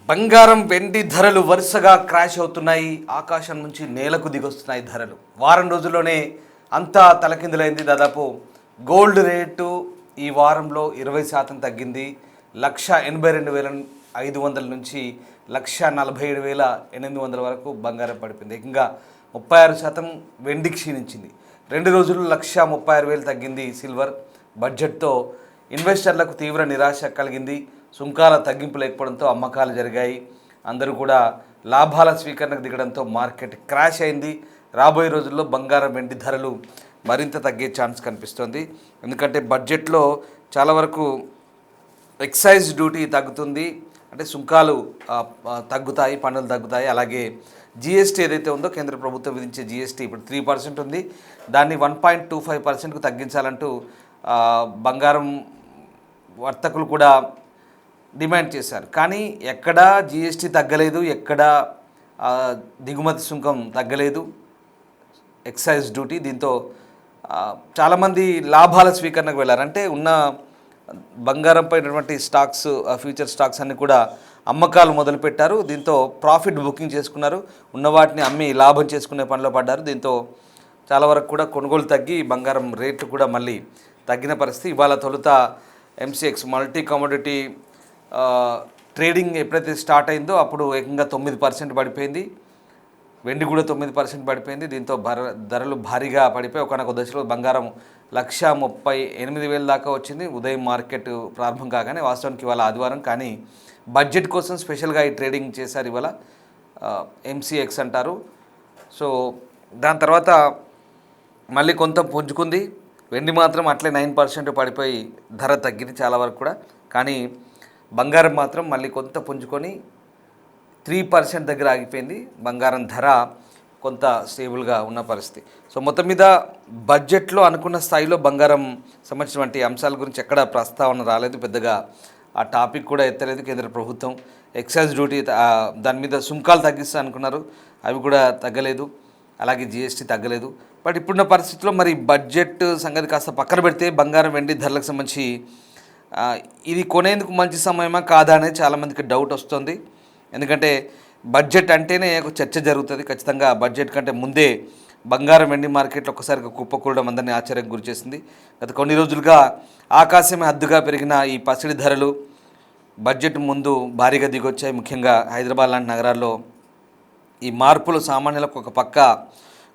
బంగారం వెండి ధరలు వరుసగా క్రాష్ అవుతున్నాయి. ఆకాశం నుంచి నేలకు దిగొస్తున్నాయి ధరలు. వారం రోజుల్లోనే అంతా తలకిందులైంది. దాదాపు గోల్డ్ రేటు ఈ వారంలో 20% తగ్గింది. 1,82,500 నుంచి 1,47,800 వరకు బంగారం పడిపోయింది. ఏకంగా 36% వెండి క్షీణించింది. 2 రోజులు 1,36,000 తగ్గింది సిల్వర్. బడ్జెట్తో ఇన్వెస్టర్లకు తీవ్ర నిరాశ కలిగింది. సుంకాల తగ్గింపు లేకపోవడంతో అమ్మకాలు జరిగాయి. అందరూ కూడా లాభాల స్వీకరణకు దిగడంతో మార్కెట్ క్రాష్ అయింది. రాబోయే రోజుల్లో బంగారం వెండి ధరలు మరింత తగ్గే ఛాన్స్ కనిపిస్తోంది. ఎందుకంటే బడ్జెట్లో చాలా వరకు ఎక్సైజ్ డ్యూటీ తగ్గుతుంది, అంటే సుంకాలు తగ్గుతాయి, పన్నులు తగ్గుతాయి. అలాగే జిఎస్టీ ఏదైతే ఉందో కేంద్ర ప్రభుత్వం విధించే జిఎస్టీ ఇప్పుడు 3% ఉంది, దాన్ని 1.25%కు తగ్గించాలంటూ బంగారం వర్తకులు కూడా డిమాండ్ చేశారు. కానీ ఎక్కడా జిఎస్టీ తగ్గలేదు, ఎక్కడా దిగుమతి సుంకం తగ్గలేదు, ఎక్సైజ్ డ్యూటీ. దీంతో చాలామంది లాభాల స్వీకరణకు వెళ్ళారు. అంటే ఉన్న బంగారంపై ఉన్నటువంటి స్టాక్స్, ఫ్యూచర్ స్టాక్స్ అన్నీ కూడా అమ్మకాలు మొదలుపెట్టారు. దీంతో ప్రాఫిట్ బుకింగ్ చేసుకున్నారు, ఉన్న వాటిని అమ్మి లాభం చేసుకునే పనిలో పడ్డారు. దీంతో చాలా వరకు కూడా కొనుగోలు తగ్గి బంగారం రేట్లు కూడా మళ్ళీ తగ్గిన పరిస్థితి. ఇవాళ తొలుత ఎంసీఎక్స్ మల్టీ కమోడిటీ ట్రేడింగ్ ఎప్పుడైతే స్టార్ట్ అయిందో అప్పుడు ఏకంగా 9% పడిపోయింది. వెండి కూడా 9% పడిపోయింది. దీంతో ధరలు భారీగా పడిపోయి ఒకనొక దశలో బంగారం 1,38,000 దాకా వచ్చింది ఉదయం మార్కెట్ ప్రారంభం కాగానే. వాస్తవానికి ఇవాళ ఆదివారం, కానీ బడ్జెట్ కోసం స్పెషల్గా ఈ ట్రేడింగ్ చేశారు ఇవాళ. ఎంసీఎక్స్ అంటారు. సో దాని తర్వాత మళ్ళీ కొంత పుంజుకుంది. వెండి మాత్రం అట్లే 9% పడిపోయి ధర తగ్గింది చాలా వరకు కూడా. కానీ బంగారం మాత్రం మళ్ళీ కొంత పుంజుకొని 3% దగ్గర ఆగిపోయింది. బంగారం ధర కొంత స్టేబుల్గా ఉన్న పరిస్థితి. సో మొత్తం మీద బడ్జెట్లో అనుకున్న స్థాయిలో బంగారం సంబంధించినటువంటి అంశాల గురించి ఎక్కడ ప్రస్తావన రాలేదు, పెద్దగా ఆ టాపిక్ కూడా ఎత్తలేదు కేంద్ర ప్రభుత్వం. ఎక్సైజ్ డ్యూటీ దాని మీద సుంకాలు తగ్గిస్తా అనుకున్నారు, అవి కూడా తగ్గలేదు. అలాగే జిఎస్టీ తగ్గలేదు. బట్ ఇప్పుడున్న పరిస్థితుల్లో మరి బడ్జెట్ సంగతి కాస్త పక్కన పెడితే బంగారం వెండి ధరలకు సంబంధించి ఇది కొనేందుకు మంచి సమయమా కాదా అనేది చాలామందికి డౌట్ వస్తుంది. ఎందుకంటే బడ్జెట్ అంటేనే ఒక చర్చ జరుగుతుంది. ఖచ్చితంగా బడ్జెట్ కంటే ముందే బంగారం వెండి మార్కెట్లో ఒక్కసారిగా కుప్పకూడడం అందరినీ ఆశ్చర్యానికి గురిచేసింది. గత కొన్ని రోజులుగా ఆకాశమే హద్దుగా పెరిగిన ఈ పసిడి ధరలు బడ్జెట్ ముందు భారీగా దిగొచ్చాయి. ముఖ్యంగా హైదరాబాద్ లాంటి నగరాల్లో ఈ మార్పులు సామాన్యులకు ఒక పక్క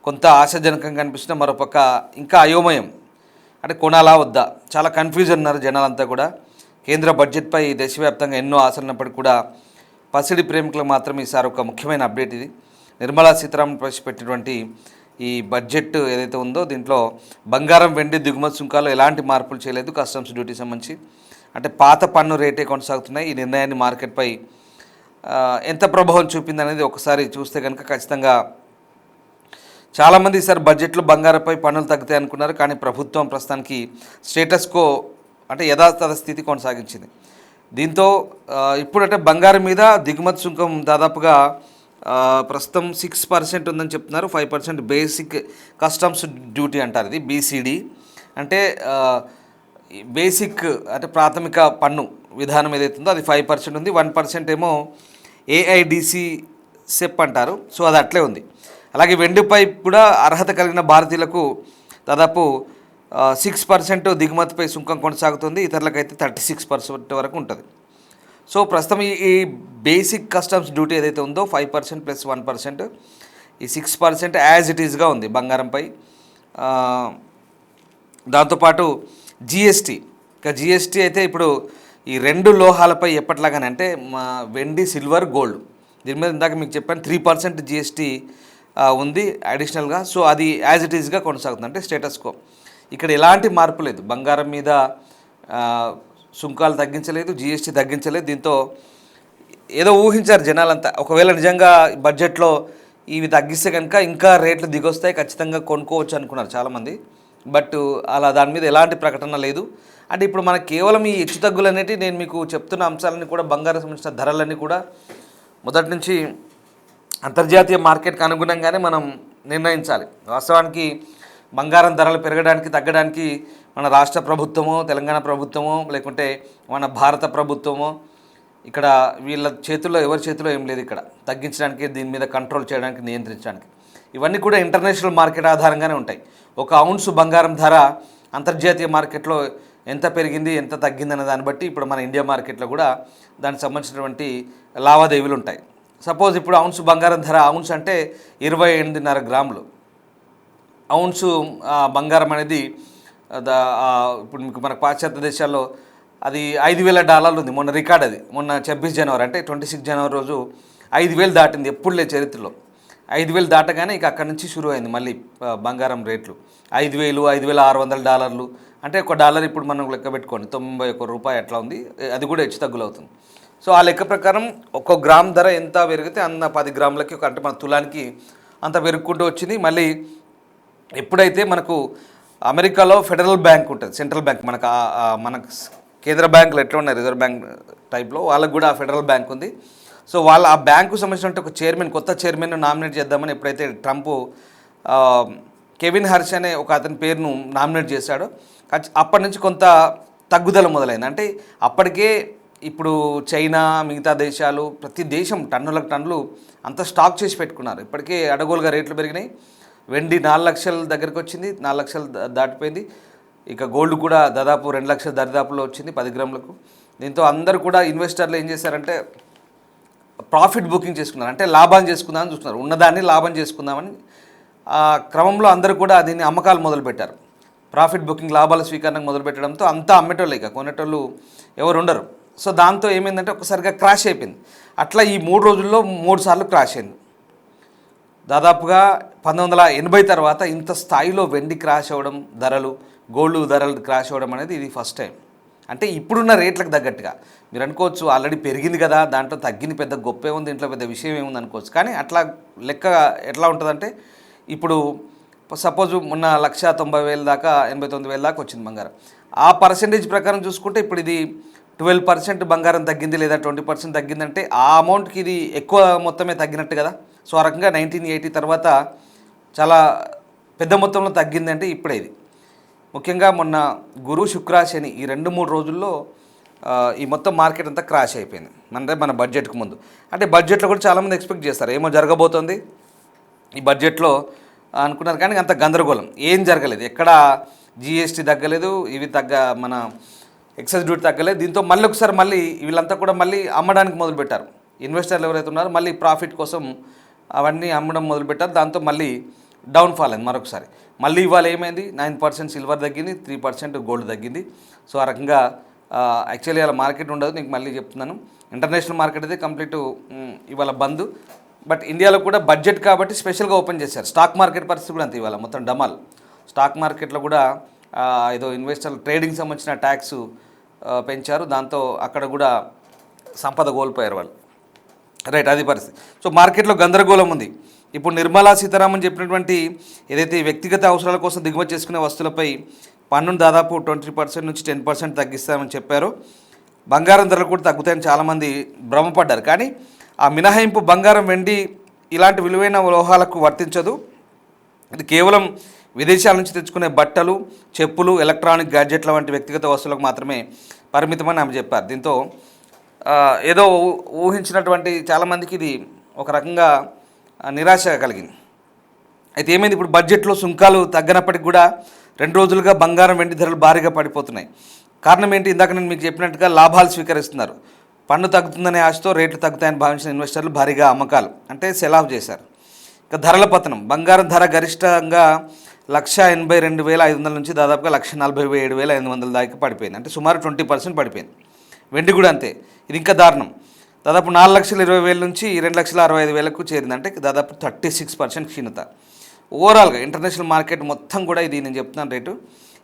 కొంత ఆశాజనకంగా కనిపిస్తున్న, మరోపక్క ఇంకా అయోమయం. అంటే కొనాలా వద్దా, చాలా కన్ఫ్యూజన్ ఉన్నారు జనాలంతా కూడా. కేంద్ర బడ్జెట్పై దేశవ్యాప్తంగా ఎన్నో ఆశలున్నప్పటికీ కూడా పసిడి ప్రేమికులకు మాత్రం ఈసారి ఒక ముఖ్యమైన అప్డేట్ ఇది. నిర్మలా సీతారామన్ ప్రవేశపెట్టినటువంటి ఈ బడ్జెట్ ఏదైతే ఉందో దీంట్లో బంగారం వెండి దిగుమతి సుంకాలు ఎలాంటి మార్పులు చేయలేదు. కస్టమ్స్ డ్యూటీ సంబంధించి అంటే పాత పన్ను రేటే కొనసాగుతున్నాయి. ఈ నిర్ణయాన్ని మార్కెట్పై ఎంత ప్రభావం చూపింది అనేది ఒకసారి చూస్తే కనుక ఖచ్చితంగా చాలామంది ఈసారి బడ్జెట్లో బంగారంపై పన్నులు తగ్గుతాయి అనుకున్నారు. కానీ ప్రభుత్వం ప్రస్తుతానికి స్టేటస్ కో అంటే యథాతథ స్థితి కొనసాగించింది. దీంతో ఇప్పుడంటే బంగారం మీద దిగుమతి సుంకం దాదాపుగా ప్రస్తుతం 6% ఉందని చెప్తున్నారు. 5% బేసిక్ కస్టమ్స్ డ్యూటీ అంటారు, ఇది బీసీడీ. అంటే బేసిక్ అంటే ప్రాథమిక పన్ను విధానం ఏదైతే ఉందో అది 5% ఉంది. 1% ఏమో ఏఐడిసి సెప్ అంటారు. సో అది అట్లే ఉంది. అలాగే వెండిపై కూడా అర్హత కలిగిన భారతీయులకు దాదాపు 6% దిగుమతిపై సుంకం కొనసాగుతుంది. ఇతరులకైతే 36% వరకు ఉంటుంది. సో ప్రస్తుతం ఈ బేసిక్ కస్టమ్స్ డ్యూటీ ఏదైతే ఉందో 5% + 1%, ఈ 6% యాజ్ ఇట్ ఈజ్గా ఉంది బంగారంపై. దాంతోపాటు జిఎస్టీ, ఇక జిఎస్టీ అయితే ఇప్పుడు ఈ 2 లోహాలపై ఎప్పటిలాగానే అంటే వెండి, సిల్వర్, గోల్డ్, దీని మీద ఇందాక మీకు చెప్పాను 3% జిఎస్టీ ఉంది అడిషనల్గా. సో అది యాజ్ ఇట్ ఈజ్గా కొనసాగుతుంది, అంటే స్టేటస్ కో. ఇక్కడ ఎలాంటి మార్పు లేదు. బంగారం మీద సుంకాలు తగ్గించలేదు, జిఎస్టీ తగ్గించలేదు. దీంతో ఏదో ఊహించారు జనాలంతా, ఒకవేళ నిజంగా బడ్జెట్లో ఇవి తగ్గిస్తే కనుక ఇంకా రేట్లు దిగొస్తాయి, ఖచ్చితంగా కొనుక్కోవచ్చు అనుకున్నారు చాలామంది. బట్ అలా దాని మీద ఎలాంటి ప్రకటన లేదు. అంటే ఇప్పుడు మనకు కేవలం ఈ హెచ్చు తగ్గులు అనేవి నేను మీకు చెప్తున్న అంశాలన్నీ కూడా బంగారం సంబంధించిన ధరలన్నీ కూడా మొదటి నుంచి అంతర్జాతీయ మార్కెట్కి అనుగుణంగానే మనం నిర్ణయించాలి. వాస్తవానికి బంగారం ధరలు పెరగడానికి తగ్గడానికి మన రాష్ట్ర ప్రభుత్వమో, తెలంగాణ ప్రభుత్వమో, లేకుంటే మన భారత ప్రభుత్వమో ఇక్కడ వీళ్ళ చేతుల్లో ఎవరి చేతిలో ఏం లేదు. ఇక్కడ తగ్గించడానికి, దీని మీద కంట్రోల్ చేయడానికి, నియంత్రించడానికి ఇవన్నీ కూడా ఇంటర్నేషనల్ మార్కెట్ ఆధారంగానే ఉంటాయి. ఒక ఔన్స్ బంగారం ధర అంతర్జాతీయ మార్కెట్లో ఎంత పెరిగింది, ఎంత తగ్గింది అనే దాన్ని బట్టి ఇప్పుడు మన ఇండియా మార్కెట్లో కూడా దానికి సంబంధించినటువంటి లావాదేవీలు ఉంటాయి. సపోజ్ ఇప్పుడు ఔన్స్ బంగారం ధర, ఔన్స్ అంటే 28.5 గ్రాములు ఔన్సు బంగారం అనేది ఇప్పుడు మీకు మన పాశ్చాత్య దేశాల్లో అది $5,000 ఉంది. మొన్న రికార్డ్ అది, మొన్న 26 జనవరి అంటే 26 జనవరి రోజు 5,000 దాటింది. ఎప్పుడు లేదు చరిత్రలో. 5,000 దాటగానే ఇక అక్కడి నుంచి షురూ అయింది మళ్ళీ బంగారం రేట్లు. 5,000, $5,600 అంటే ఒక డాలర్ ఇప్పుడు మనం లెక్క పెట్టుకోండి, 91 రూపాయి అట్లా ఉంది. అది కూడా హెచ్చు తగ్గులు అవుతుంది. సో ఆ లెక్క ప్రకారం ఒక్కో గ్రామ్ ధర ఎంత పెరిగితే అన్న 10 గ్రాములకి అంటే మన తులానికి అంత పెరుగుకుంటూ వచ్చింది. మళ్ళీ ఎప్పుడైతే మనకు అమెరికాలో ఫెడరల్ బ్యాంక్ ఉంటుంది, సెంట్రల్ బ్యాంక్, మనకు కేంద్ర బ్యాంకులు ఎట్లా ఉన్నాయి రిజర్వ్ బ్యాంక్ టైప్లో, వాళ్ళకు కూడా ఆ ఫెడరల్ బ్యాంక్ ఉంది. సో వాళ్ళ ఆ బ్యాంకు సంబంధించిన ఒక చైర్మన్, కొత్త చైర్మన్ నామినేట్ చేద్దామని ఎప్పుడైతే ట్రంప్ కెవిన్ హర్ష్ అనే ఒక అతని పేరును నామినేట్ చేశాడో అప్పటి నుంచి కొంత తగ్గుదల మొదలైంది. అంటే అప్పటికే ఇప్పుడు చైనా, మిగతా దేశాలు, ప్రతి దేశం టన్నులకు టన్నులు అంత స్టాక్ చేసి పెట్టుకున్నారు. ఇప్పటికే అడగోలుగా రేట్లు పెరిగినాయి. వెండి 4 లక్షల దగ్గరికి వచ్చింది, 4 లక్షలు దాటిపోయింది. ఇక గోల్డ్ కూడా దాదాపు 2 లక్షల దరిదాపులో వచ్చింది 10 గ్రాములకు. దీంతో అందరూ కూడా ఇన్వెస్టర్లు ఏం చేశారంటే ప్రాఫిట్ బుకింగ్ చేసుకున్నారు, అంటే లాభం చేసుకుందామని చూస్తున్నారు. ఉన్నదాన్ని లాభం చేసుకుందామని క్రమంలో అందరూ కూడా దీన్ని అమ్మకాలు మొదలుపెట్టారు. ప్రాఫిట్ బుకింగ్, లాభాల స్వీకరణకు మొదలుపెట్టడంతో అంతా అమ్మేటోళ్ళు, ఇక కొనేటోళ్ళు ఎవరు ఉండరు. సో దాంతో ఏమైందంటే ఒకసారిగా క్రాష్ అయిపోయింది. అట్లా ఈ 3 రోజుల్లో 3 సార్లు క్రాష్ అయింది. దాదాపుగా 1980 తర్వాత ఇంత స్థాయిలో వెండి క్రాష్ అవ్వడం, ధరలు, గోల్డ్ ధరలు క్రాష్ అవ్వడం అనేది ఇది ఫస్ట్ టైం. అంటే ఇప్పుడున్న రేట్లకు తగ్గట్టుగా మీరు అనుకోవచ్చు, ఆల్రెడీ పెరిగింది కదా, దాంట్లో తగ్గింది, పెద్ద గొప్పే ఉంది, ఇంట్లో పెద్ద విషయం ఏముంది అనుకోవచ్చు. కానీ అట్లా లెక్క ఎట్లా ఉంటుందంటే ఇప్పుడు సపోజ్ మొన్న 1,90,000 దాకా 89,000 దాకా వచ్చింది బంగారం. ఆ పర్సెంటేజ్ ప్రకారం చూసుకుంటే ఇప్పుడు ఇది 12% బంగారం తగ్గింది లేదా 20% తగ్గిందంటే ఆ అమౌంట్కి ఇది ఎక్కువ మొత్తమే తగ్గినట్టు కదా. సో ఆ రకంగా 1980 తర్వాత చాలా పెద్ద మొత్తంలో తగ్గిందంటే ఇప్పుడే ఇది. ముఖ్యంగా మొన్న గురు, శుక్ర, శని ఈ 2-3 రోజుల్లో ఈ మొత్తం మార్కెట్ అంతా క్రాష్ అయిపోయింది. అంటే మన బడ్జెట్కి ముందు, అంటే బడ్జెట్లో కూడా చాలామంది ఎక్స్పెక్ట్ చేస్తారు ఏమో జరగబోతోంది ఈ బడ్జెట్లో అనుకున్నారు. కానీ అంత గందరగోళం ఏం జరగలేదు. ఎక్కడ జిఎస్టీ తగ్గలేదు, ఇవి మన ఎక్సైజ్ డ్యూటీ తగ్గలేదు. దీంతో మళ్ళీ ఒకసారి మళ్ళీ వీళ్ళంతా కూడా మళ్ళీ అమ్మడానికి మొదలుపెట్టారు. ఇన్వెస్టర్లు ఎవరైతే ఉన్నారో మళ్ళీ ప్రాఫిట్ కోసం అవన్నీ అమ్మడం మొదలుపెట్టారు. దాంతో మళ్ళీ డౌన్ఫాల్ అయింది మరొకసారి. మళ్ళీ ఇవాళ ఏమైంది, 9% సిల్వర్ తగ్గింది, 3% గోల్డ్ తగ్గింది. సో ఆ రకంగా యాక్చువల్లీ అలా మార్కెట్ ఉండదు, నీకు మళ్ళీ చెప్తున్నాను. ఇంటర్నేషనల్ మార్కెట్ అయితే కంప్లీట్ ఇవాళ బంద్. బట్ ఇండియాలో కూడా బడ్జెట్ కాబట్టి స్పెషల్గా ఓపెన్ చేశారు. స్టాక్ మార్కెట్ పరిస్థితి కూడా అంతే, ఇవాళ మొత్తం డమాల్. స్టాక్ మార్కెట్లో కూడా ఏదో ఇన్వెస్టర్లు ట్రేడింగ్ సంబంధించిన ట్యాక్స్ పెంచారు. దాంతో అక్కడ కూడా సంపద కోల్పోయారు వాళ్ళు. రైట్, అది పరిస్థితి. సో మార్కెట్లో గందరగోళం ఉంది. ఇప్పుడు నిర్మలా సీతారామన్ చెప్పినటువంటి ఏదైతే వ్యక్తిగత అవసరాల కోసం దిగుమతి చేసుకునే వస్తువులపై పన్నును దాదాపు 20% నుంచి 10% తగ్గిస్తామని చెప్పారు. బంగారం ధరలు కూడా తగ్గుతాయని చాలామంది భ్రమపడ్డారు. కానీ ఆ మినహాయింపు బంగారం, వెండి ఇలాంటి విలువైన లోహాలకు వర్తించదు. ఇది కేవలం విదేశాల నుంచి తెచ్చుకునే బట్టలు, చెప్పులు, ఎలక్ట్రానిక్ గ్యాడ్జెట్ల వంటి వ్యక్తిగత వస్తువులకు మాత్రమే పరిమితమని ఆమె చెప్పారు. దీంతో ఏదో ఊహించినటువంటి చాలామందికి ఇది ఒక రకంగా నిరాశ కలిగింది. అయితే ఏమైంది, ఇప్పుడు బడ్జెట్లో సుంకాలు తగ్గనప్పటికి కూడా 2 రోజులుగా బంగారం, వెండి ధరలు భారీగా పడిపోతున్నాయి. కారణం ఏంటి, ఇందాక నేను మీకు చెప్పినట్టుగా లాభాలు స్వీకరిస్తున్నారు. పన్ను తగ్గుతుందనే ఆశతో రేట్లు తగ్గుతాయని భావించిన ఇన్వెస్టర్లు భారీగా అమ్మకాలు అంటే సెల్ ఆఫ్ చేశారు. ఇక ధరల పతనం, బంగారం ధర గరిష్టంగా 1,82,500 నుంచి దాదాపుగా 1,47,500 దాకా పడిపోయింది. అంటే సుమారు 20% పడిపోయింది. వెండి కూడా అంతే, ఇది ఇంకా దారుణం. దాదాపు 4,20,000 నుంచి 2,65,000కు చేరింది. అంటే దాదాపు 36% క్షీణత. ఓవరాల్గా ఇంటర్నేషనల్ మార్కెట్ మొత్తం కూడా ఇది నేను చెప్తున్నాను రేటు,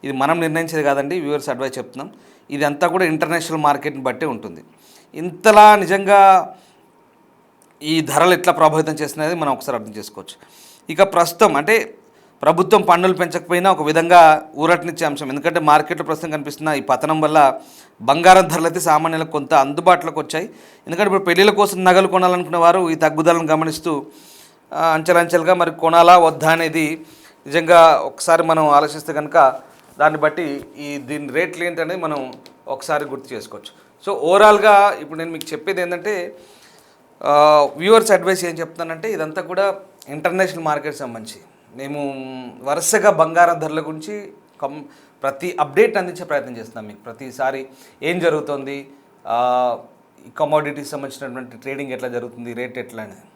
ఇది మనం నిర్ణయించేది కాదండి, వ్యూవర్స్ అడ్వైస్ చెప్తున్నాం. ఇది అంతా కూడా ఇంటర్నేషనల్ మార్కెట్ని బట్టే ఉంటుంది. ఇంతలా నిజంగా ఈ ధరలు ఎట్లా ప్రభావితం చేస్తున్నది మనం ఒకసారి అర్థం చేసుకోవచ్చు. ఇక ప్రస్తుతం అంటే ప్రభుత్వం పన్నులు పెంచకపోయినా ఒక విధంగా ఊరటనిచ్చే అంశం. ఎందుకంటే మార్కెట్లో ప్రస్తుతం కనిపిస్తున్న ఈ పతనం వల్ల బంగారం ధరలు అయితే సామాన్యులకు కొంత అందుబాటులోకి వచ్చాయి. ఎందుకంటే ఇప్పుడు పెళ్లిళ్ళ కోసం నగలు కొనాలనుకునే వారు ఈ తగ్గుదలను గమనిస్తూ అంచెలంచెలుగా మరి కొనాలా వద్దా అనేది నిజంగా ఒకసారి మనం ఆలోచిస్తే కనుక దాన్ని బట్టి దీని రేట్లు ఏంటనేది మనం ఒకసారి గుర్తు చేసుకోవచ్చు. సో ఓవరాల్గా ఇప్పుడు నేను మీకు చెప్పేది ఏంటంటే వ్యూవర్స్ అడ్వైస్ ఏం చెప్తానంటే ఇదంతా కూడా ఇంటర్నేషనల్ మార్కెట్ సంబంధించి మేము వరుసగా బంగారం ధరల గురించి ప్రతి అప్డేట్ అందించే ప్రయత్నం చేస్తున్నాం మీకు. ప్రతిసారి ఏం జరుగుతుంది, కమోడిటీస్ సంబంధించినటువంటి ట్రేడింగ్ ఎట్లా జరుగుతుంది, రేట్ ఎట్లా అనేది.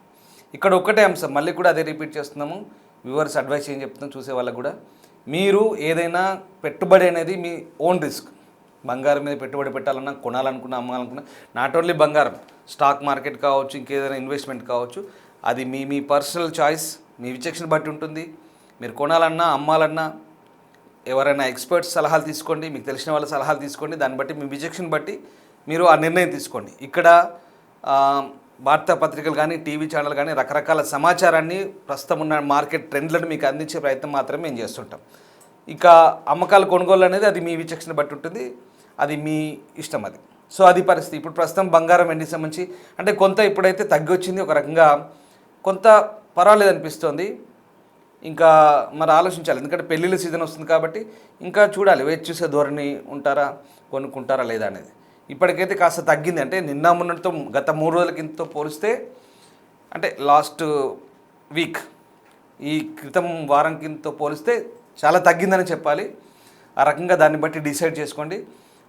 ఇక్కడ ఒక్కటే అంశం, మళ్ళీ కూడా అదే రిపీట్ చేస్తున్నాము. వ్యూవర్స్ అడ్వైస్ ఏం చెప్తున్నాం చూసే వాళ్ళకు కూడా, మీరు ఏదైనా పెట్టుబడి అనేది మీ ఓన్ రిస్క్. బంగారం మీద పెట్టుబడి పెట్టాలన్నా, కొనాలనుకున్నా, అమ్మాలనుకున్నా, నాట్ ఓన్లీ బంగారం, స్టాక్ మార్కెట్ కావచ్చు, ఇంకేదైనా ఇన్వెస్ట్మెంట్ కావచ్చు, అది మీ పర్సనల్ చాయిస్, మీ విచక్షణ బట్టి ఉంటుంది. మీరు కొనాలన్నా, అమ్మాలన్నా ఎవరైనా ఎక్స్పర్ట్స్ సలహాలు తీసుకోండి, మీకు తెలిసిన వాళ్ళ సలహాలు తీసుకోండి. దాన్ని బట్టి మీ విచక్షణ బట్టి మీరు ఆ నిర్ణయం తీసుకోండి. ఇక్కడ వార్తాపత్రికలు కానీ, టీవీ ఛానల్ కానీ రకరకాల సమాచారాన్ని, ప్రస్తుతం ఉన్న మార్కెట్ ట్రెండ్లను మీకు అందించే ప్రయత్నం మాత్రమే మేము చేస్తుంటాం. ఇక అమ్మకాలు కొనుగోలు అనేది అది మీ విచక్షణ బట్టి ఉంటుంది, అది మీ ఇష్టం అది. సో అది పరిస్థితి. ఇప్పుడు ప్రస్తుతం బంగారం వెండికి సంబంధించి అంటే కొంత ఇప్పుడైతే తగ్గి వచ్చింది, ఒక రకంగా కొంత పర్వాలేదు అనిపిస్తుంది. ఇంకా మరి ఆలోచించాలి, ఎందుకంటే పెళ్ళిళ్ళ సీజన్ వస్తుంది కాబట్టి ఇంకా చూడాలి, వేచి చూసే ధోరణి ఉంటారా, కొనుక్కుంటారా లేదా అనేది. ఇప్పటికైతే కాస్త తగ్గింది, అంటే నిన్న మొన్నటితో గత 3 రోజుల కిందతో పోలిస్తే, అంటే లాస్ట్ వీక్ ఈ క్రితం వారం కిందతో పోలిస్తే చాలా తగ్గిందని చెప్పాలి. ఆ రకంగా దాన్ని బట్టి డిసైడ్ చేసుకోండి.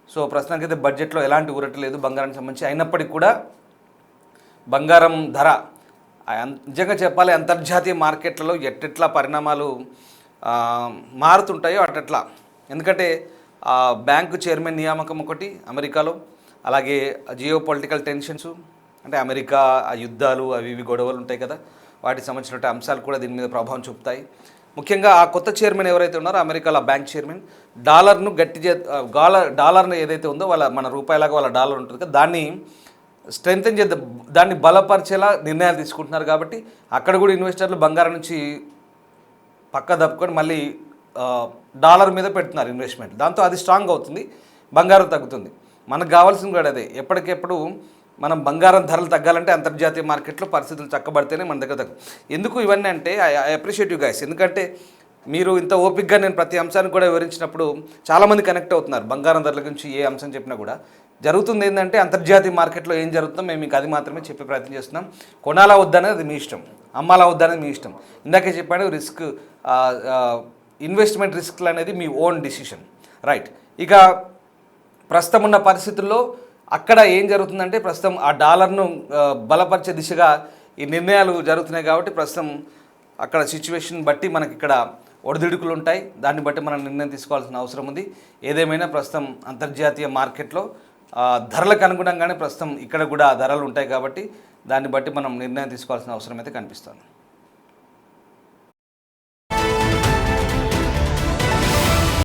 సో ప్రస్తుతానికైతే బడ్జెట్లో ఎలాంటి ఊరట లేదు బంగారానికి సంబంధించి. అయినప్పటికీ కూడా బంగారం ధర నిజంగా చెప్పాలి, అంతర్జాతీయ మార్కెట్లలో ఎట్టెట్లా పరిణామాలు మారుతుంటాయో అట్టట్లా. ఎందుకంటే బ్యాంకు చైర్మన్ నియామకం ఒకటి అమెరికాలో, అలాగే జియో పొలిటికల్ టెన్షన్స్, అంటే అమెరికా ఆ యుద్ధాలు అవి ఇవి గొడవలు ఉంటాయి కదా, వాటికి సంబంధించిన అంశాలు కూడా దీని మీద ప్రభావం చూపుతాయి. ముఖ్యంగా ఆ కొత్త చైర్మన్ ఎవరైతే ఉన్నారో అమెరికాలో బ్యాంక్ చైర్మన్, డాలర్ను డాలర్ను ఏదైతే ఉందో మన రూపాయలాగా వాళ్ళ డాలర్ ఉంటుంది కదా, దాన్ని స్ట్రెంగ్తెన్ చేద్దాం, దాన్ని బలపరిచేలా నిర్ణయాలు తీసుకుంటున్నారు. కాబట్టి అక్కడ కూడా ఇన్వెస్టర్లు బంగారం నుంచి పక్క దప్పుకొని మళ్ళీ డాలర్ మీద పెడుతున్నారు ఇన్వెస్ట్మెంట్. దాంతో అది స్ట్రాంగ్ అవుతుంది, బంగారం తగ్గుతుంది. మనకు కావాల్సింది కూడా అదే, ఎప్పటికెప్పుడు మనం బంగారం ధరలు తగ్గాలంటే అంతర్జాతీయ మార్కెట్లో పరిస్థితులు చక్కబడితేనే మన దగ్గర ఎందుకు ఇవన్నీ అంటే ఐ అప్రిషియేట్ యూ గైస్. ఎందుకంటే మీరు ఇంత ఓపిక్గా నేను ప్రతి అంశాన్ని కూడా వివరించినప్పుడు చాలామంది కనెక్ట్ అవుతున్నారు. బంగారం ధరల గురించి ఏ అంశం చెప్పినా కూడా జరుగుతుంది ఏంటంటే అంతర్జాతీయ మార్కెట్లో ఏం జరుగుతుందో మేము మీకు అది మాత్రమే చెప్పే ప్రయత్నం చేస్తున్నాం. కొనాలా వద్దనేది అది మీ ఇష్టం, అమ్మాలా వద్దనేది మీ ఇష్టం. ఇందాకే చెప్పాను, రిస్క్ ఇన్వెస్ట్మెంట్ రిస్క్లు అనేది మీ ఓన్ డిసిషన్, రైట్. ఇక ప్రస్తుతం ఉన్న పరిస్థితుల్లో అక్కడ ఏం జరుగుతుందంటే, ప్రస్తుతం ఆ డాలర్ను బలపరిచే దిశగా ఈ నిర్ణయాలు జరుగుతున్నాయి. కాబట్టి ప్రస్తుతం అక్కడ సిచ్యువేషన్ బట్టి మనకి ఇక్కడ ఒడిదుడుకులు ఉంటాయి, దాన్ని బట్టి మనం నిర్ణయం తీసుకోవాల్సిన అవసరం ఉంది. ఏదేమైనా ప్రస్తుతం అంతర్జాతీయ మార్కెట్లో ధరలకు అనుగుణంగానే ప్రస్తుతం ఇక్కడ కూడా ధరలు ఉంటాయి. కాబట్టి దాన్ని బట్టి మనం నిర్ణయం తీసుకోవాల్సిన అవసరం అయితే కనిపిస్తుంది.